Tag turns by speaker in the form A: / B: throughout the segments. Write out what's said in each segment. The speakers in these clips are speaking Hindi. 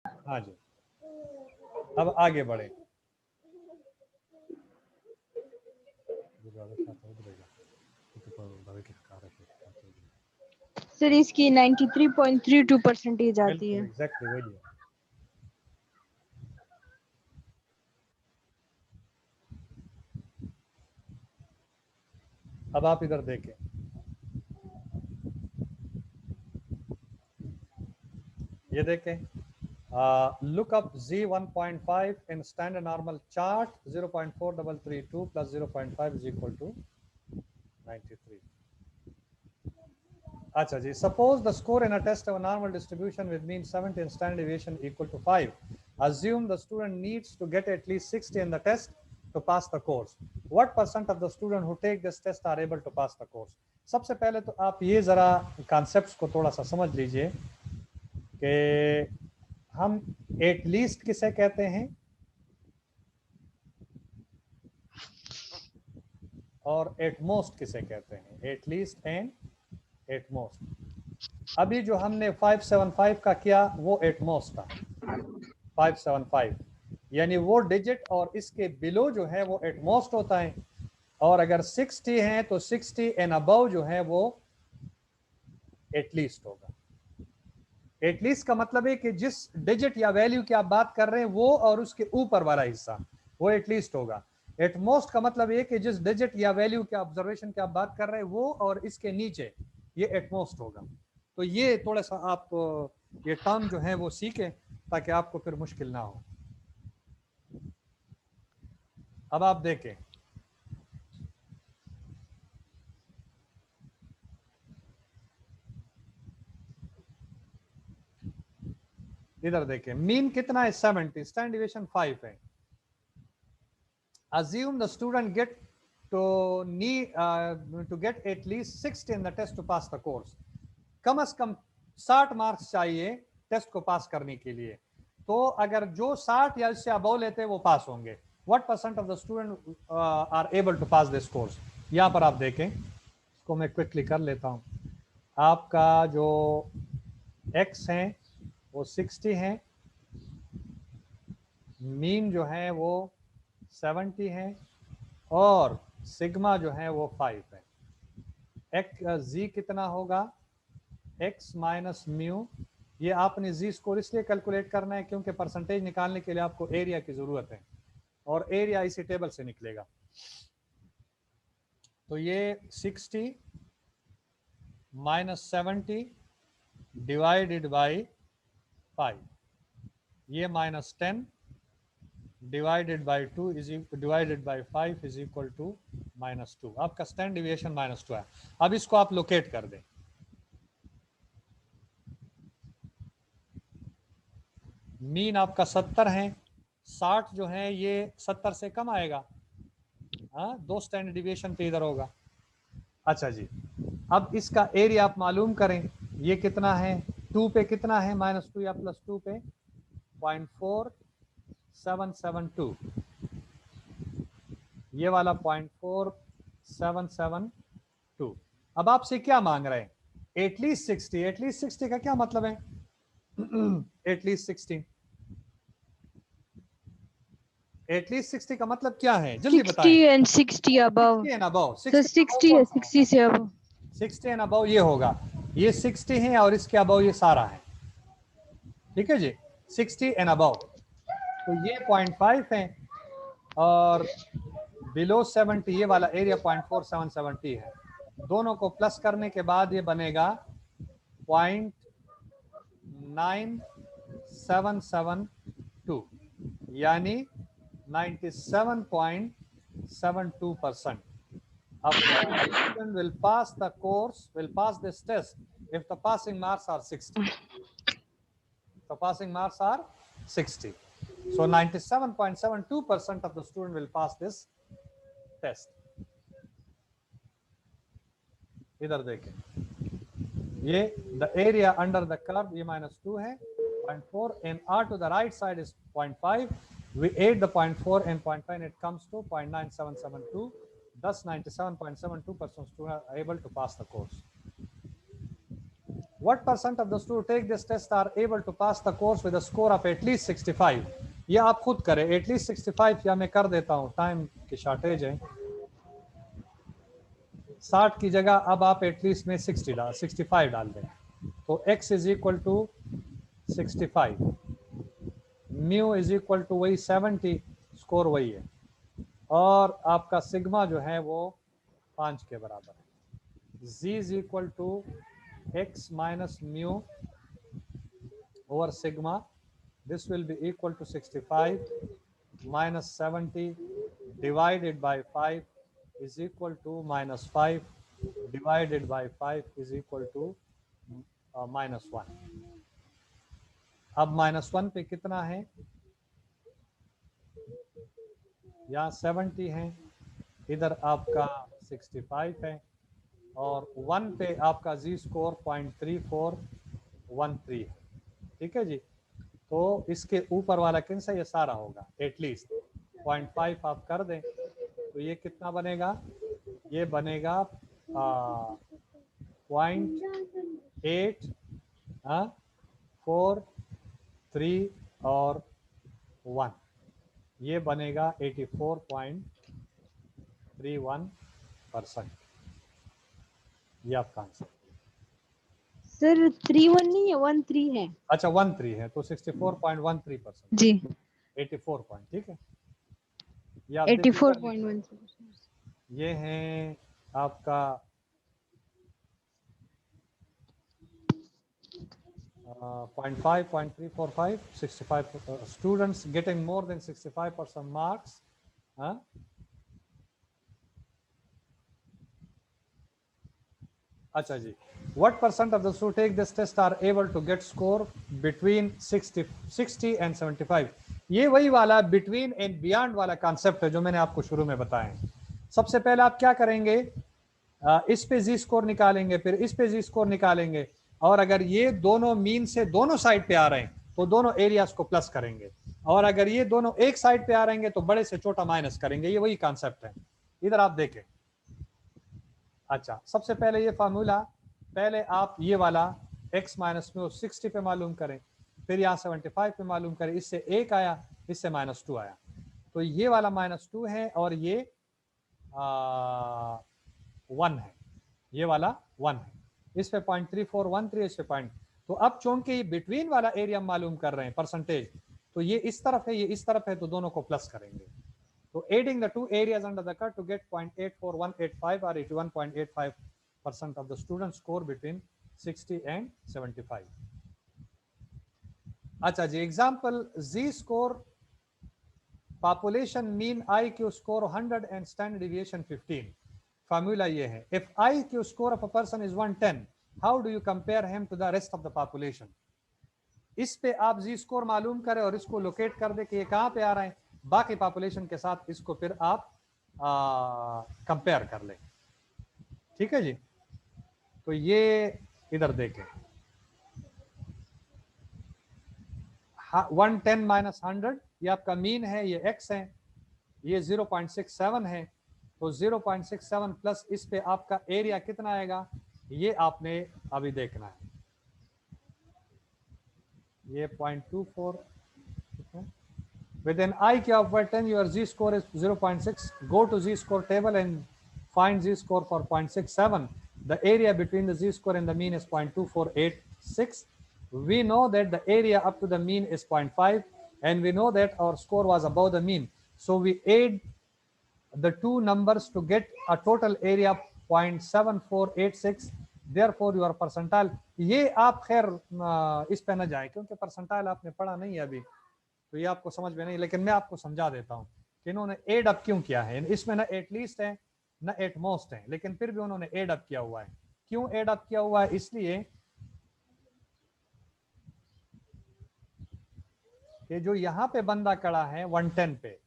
A: हाँ जी, अब आगे बढ़े।
B: सर इसकी 93.32% आती
A: बिल्कुल
B: है।
A: एग्जैक्टली वही है। अब आप इधर देखें, ये देखें, look up Z 1.5 in standard normal chart, 0.4332 plus 0.5 is equal to 93. अच्छा जी, suppose the score in a test of a normal distribution with mean 70 and standard deviation equal to 5. Assume the student needs to get at least 60 in the test to pass the course. What percent of the student who take this test are able to pass the course? सबसे पहले तो आप ये ज़रा कॉन्सेप्ट्स को थोड़ा सा समझ लीजिए कि हम एट लीस्ट किसे कहते हैं और एट मोस्ट किसे कहते हैं। At least and at most. अभी जो हमने 575 का किया वो एट मोस्ट था, 575 यानी वो डिजिट और इसके बिलो जो है वो एट मोस्ट होता है। और अगर 60 है तो 60 एंड अबव जो है वो एट लीस्ट होगा। एट लीस्ट का मतलब है कि जिस डिजिट या वैल्यू की आप बात कर रहे हैं वो और उसके ऊपर वाला हिस्सा वो एट लीस्ट होगा। एट मोस्ट का मतलब ये कि जिस डिजिट या वैल्यू के ऑब्जर्वेशन की आप बात कर रहे हैं वो और इसके नीचे ये एट मोस्ट होगा। तो ये थोड़ा सा आप ये टर्म जो है वो सीखें ताकि आपको फिर मुश्किल ना हो। अब आप देखें, इधर देखें, मीन कितना है 70, स्टैंडर्ड डिविएशन 5 है। Assume the student get to get at least 60 in the test to pass the course. कम से कम 60 मार्क्स चाहिए टेस्ट को पास करने के लिए। तो अगर जो 60 या इससे अबव लेते हैं वो पास होंगे। What percent of the student are able to pass this course? यहाँ पर आप देखें, इसको मैं क्विकली कर लेता हूँ। आपका जो x है वो 60 है, मीन जो है वो 70 है और सिग्मा जो है वो 5 है। एक्स जी कितना होगा, x माइनस म्यू। ये आपने जी स्कोर इसलिए कैलकुलेट करना है क्योंकि परसेंटेज निकालने के लिए आपको एरिया की जरूरत है और एरिया इसी टेबल से निकलेगा। तो ये 60 माइनस 70 डिवाइडेड बाई 5, ये minus 10 divided by 2 is divided by 5 is equal to -2। आपका स्टैंडर्ड डिविएशन -2 है। अब इसको आप लोकेट कर दें। मीन आपका 70 है, 60 जो है ये 70 से कम आएगा, हाँ 2 स्टैंडर्ड डिविएशन पे इधर होगा। अच्छा जी, अब इसका एरिया आप मालूम करें, ये कितना है 2 पे कितना है, -2 या +2 पे 0.4772, ये वाला 0.4772। अब आपसे क्या मांग रहे हैं, एटलीस्ट 60। एटलीस्ट 60 का क्या मतलब है एटलीस्ट 60, एटलीस्ट 60 का मतलब क्या है, जल्दी बताएं।
B: 60 and 60 above.
A: 60 and above,
B: sir 60 है, 60 से above.
A: 60 एंड अबव ये होगा, ये 60 है और इसके अबव ये सारा है, ठीक है जी, 60 एंड अबव। तो ये 0.5 है और बिलो 70 ये वाला एरिया 0.4770 है। दोनों को प्लस करने के बाद ये बनेगा 0.9772 यानी 97.72%. A student will pass the course, will pass this test if the passing marks are 60. The passing marks are 60. So 97.72% of the student will pass this test. इधर देखें, ये the area under the curve ये -2 है, 0.4 and r to the right side is 0.5. We add the 0.4 and 0.5 and it comes to 0.9772. Thus 97.72% students are able to pass the course. What percent of the students take this test are able to pass the course with a score of at least 65? ये आप खुद करें, at least 65 या मैं कर देता हूँ, टाइम की शॉर्टेज है। 60 की जगह अब आप एटलीस्ट में 65 डाल दें, तो x is equal to 65, mu is equal to वही 70, स्कोर वही है, और आपका सिग्मा जो है वो 5 के बराबर है। z is equal to x minus mu over sigma, this will be equal to 65 minus 70 divided by 5 is equal to minus 5 divided by 5 is equal to minus 1. अब minus 1 पे कितना है, यहाँ 70 है, इधर आपका 65 है, और 1 पे आपका z स्कोर 0.3413 है। ठीक है जी, तो इसके ऊपर वाला किन से ये सारा होगा, एटलीस्ट 0.5 आप कर दें, तो ये कितना बनेगा, ये बनेगा 0.8 4 3 और 1, ये बनेगा 84.31%। ये आपका आंसर।
B: सर 3-1 नहीं है, 1-3 है।
A: अच्छा 1-3 है, तो 64.13%
B: जी,
A: 84 पॉइंट, ठीक है। ये आप
B: 84.13%।
A: ये है आपका 0.5, 0.345, 65 students getting more than 65% marks. अच्छा जी, what percent of the students take this test are able to get score between 60 and 75? ये वही वाला between and beyond वाला concept है जो मैंने आपको शुरू में बताया। सबसे पहले आप क्या करेंगे, इस पे जी स्कोर निकालेंगे, फिर इस पे जी स्कोर निकालेंगे, और अगर ये दोनों मीन से दोनों साइड पे आ रहे हैं तो दोनों एरियाज को प्लस करेंगे, और अगर ये दोनों एक साइड पे आ रहे हैं तो बड़े से छोटा माइनस करेंगे। ये वही कॉन्सेप्ट है, इधर आप देखें। अच्छा, सबसे पहले ये फार्मूला, पहले आप ये वाला x माइनस में 60 पे मालूम करें, फिर यहाँ 75 पे मालूम करें, इससे 1 आया, इससे -2 आया, तो ये वाला -2 है और ये 1 है, ये वाला 1 है, इस पे 0.3413, इस पे पॉइंट। तो अब चूंकि ये बिटवीन वाला एरिया मालूम कर रहे हैं परसेंटेज, तो ये इस तरफ है, ये इस तरफ है, तो दोनों को प्लस करेंगे। तो adding the two areas under the curve to get 0.84185 or 81.85% of the students score between 60 and 75. अच्छा जी, example z score population mean IQ score 100 and standard deviation 15. Formula ये है, if IQ score of a person is 110, how do you compare him to the rest of the population? इस पे आप z स्कोर मालूम करें और इसको लोकेट कर दे कि ये कहाँ पे आ रहा है, बाकी पॉपुलेशन के साथ इसको फिर आप कंपेयर कर लें। ठीक है जी, तो ये इधर देखें, 110 माइनस 100 ये आपका मीन है, ये x है, ये 0.67 है, तो 0.67 प्लस इस पे आपका एरिया कितना आएगा, ये आपने अभी देखना है, ये 0.24। With an IQ of 10, your Z score is 0.6. Go to Z score table and find Z score for 0.67. The area between the Z score and the mean is 0.2486. We know that the area up to the mean is 0.5, and we know that our score was above the mean. So we add the two numbers to get a total area 0.7486. Therefore your percentile, ये आप खैर इस पे ना जाए क्योंकि परसेंटाइल आपने पढ़ा नहीं है अभी, तो ये आपको समझ में नहीं, लेकिन मैं आपको समझा देता हूँ कि इन्होंने एड अप क्यों किया है। इसमें ना एटलीस्ट है ना एट मोस्ट है, लेकिन फिर भी उन्होंने एड अप किया हुआ है। क्यों एड अप किया हुआ है, इसलिए कि जो यहाँ पे बंदा खड़ा है 110 पे,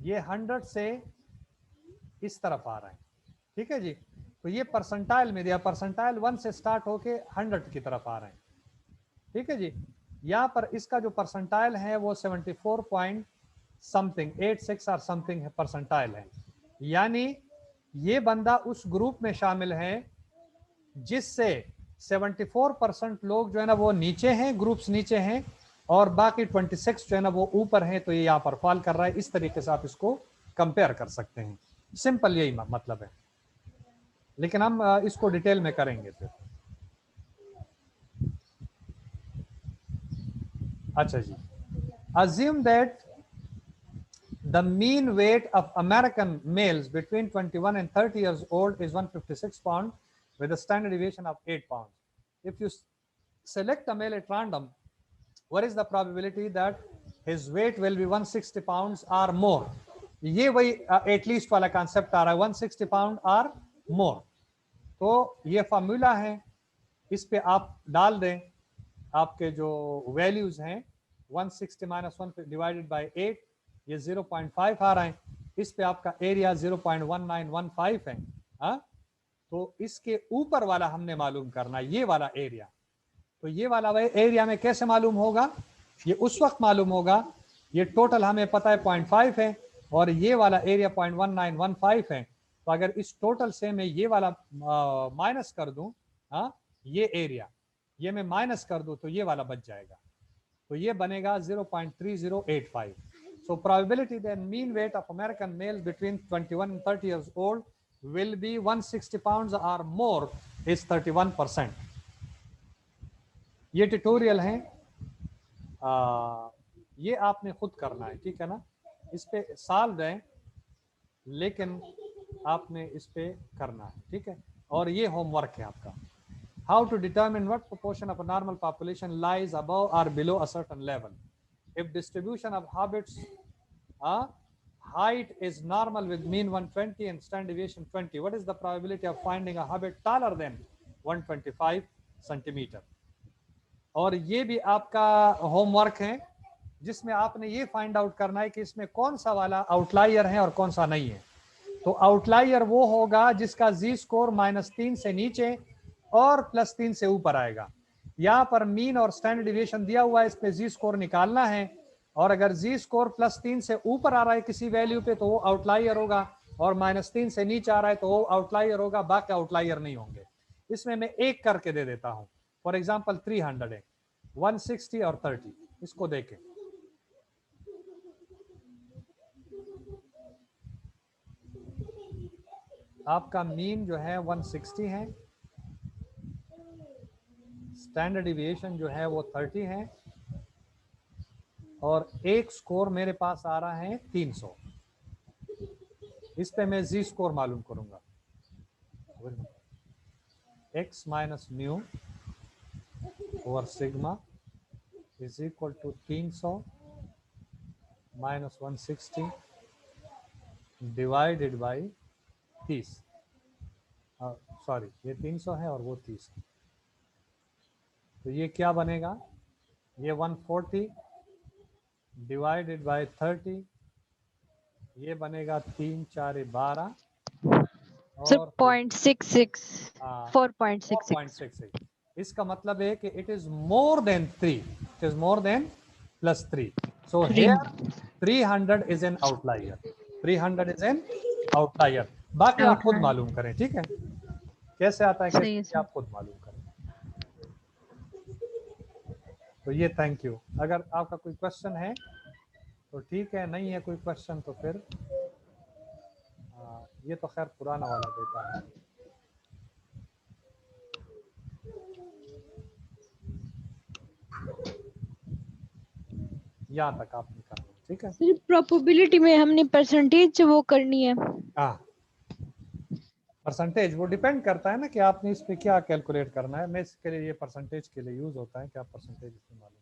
A: ये 100 से इस तरफ आ रहा है। ठीक है जी, तो ये परसेंटाइल में दिया, परसेंटाइल 1 से स्टार्ट होके 100 की तरफ आ रहे हैं। ठीक है जी, यहाँ पर इसका जो परसेंटाइल है वो 74 पॉइंट समथिंग 86 और समथिंग परसेंटाइल है, यानी ये बंदा उस ग्रुप में शामिल है जिससे 74% लोग जो है ना वो नीचे हैं, ग्रुप्स नीचे हैं, और बाकी 26 जो है ना वो ऊपर हैं, तो ये यहाँ पर फॉल कर रहा है। इस तरीके से आप इसको कंपेयर कर सकते हैं। सिंपल यही मतलब है, लेकिन हम इसको डिटेल में करेंगे फिर। अच्छा जी, assume that the mean weight of American males between 21 and 30 years old is 156 pounds with a standard deviation of 8 pounds. If you select a male at random, what is the probability that his weight will be 160 pounds or more? ये वही at least वाला concept आ रहा है, 160 pound or more. तो ये फॉर्मूला है, इस पे आप डाल दें आपके जो वैल्यूज हैं, 160 माइनस 1 डिवाइडेड बाय 8, ये 0.5 आ रहा है। इस पे आपका एरिया 0.1915 है। हाँ, तो इसके ऊपर वाला हमने मालूम करना, ये वाला एरिया। तो ये वाला एरिया में कैसे मालूम होगा? ये उस वक्त मालूम होगा, ये टोटल हमें पता है 0.5 है, और ये वाला एरिया 0.1915 है। तो अगर इस टोटल से मैं ये वाला माइनस कर दूं, हाँ, ये एरिया ये मैं माइनस कर दूं, तो ये वाला बच जाएगा। तो ये बनेगा 0.3085। So probability that mean weight of American males between 21 and 30 years old will be 160 pounds or more is 31%. ये ट्यूटोरियल है, ये आपने खुद करना है, ठीक है ना? इस पे साल दें, लेकिन आपने इस पे करना है, ठीक है? और ये होमवर्क है आपका। How to determine what proportion of a normal population lies above or below a certain level? If distribution of habits, height is normal with mean 120 and standard deviation 20, what is the probability of finding a habit taller than 125 centimeter? और ये भी आपका होमवर्क है, जिसमें आपने ये फाइंड आउट करना है कि इसमें कौन सा वाला आउटलायर है और कौन सा नहीं है। तो आउटलायर वो होगा जिसका जी स्कोर -3 से नीचे और +3 से ऊपर आएगा। यहाँ पर मीन और स्टैंडर्ड डिविएशन दिया हुआ है, इस पे जी स्कोर निकालना है, और अगर जी स्कोर +3 से ऊपर आ रहा है किसी वैल्यू पे तो वो आउटलायर होगा, और -3 से नीचे आ रहा है तो वो आउटलायर होगा, बाकी आउटलायर नहीं होंगे। इसमें मैं एक करके दे देता हूँ। फॉर एग्जाम्पल 300 है, 160 और 30, इसको देखें। आपका मीन जो है 160 है, स्टैंडर्ड डिविएशन जो है वो 30 है, और एक स्कोर मेरे पास आ रहा है 300। इस पे मैं जी स्कोर मालूम करूंगा, x minus mu over sigma is equal to 300 minus 160 divided by 30। Sorry, ये 300 है और वो 30 है, तो ये क्या बनेगा? ये 140 डिवाइडेड बाय 30, ये बनेगा 3 4 12 और
B: 0.66 4.66।
A: इसका मतलब है कि it is more than 3, it is more than +3। So here 300 is an outlier, 300 is an outlier. बाकी आप खुद मालूम करें, ठीक है? कैसे आता है कैसे आप खुद मालूम करें। तो ये थैंक यू। अगर आपका कोई क्वेश्चन है तो ठीक है, नहीं है कोई क्वेश्चन तो फिर ये तो खैर पुराना वाला देता है। यहाँ तक आपने करना, ठीक है?
B: सिर्फ प्रोबेबिलिटी में हमने परसेंटेज वो करनी है।
A: हाँ, परसेंटेज वो डिपेंड करता है ना कि आपने इस पे क्या कैलकुलेट करना है। मैं इसके लिए, ये परसेंटेज के लिए यूज होता है कि आप परसेंटेज इसमें मालूम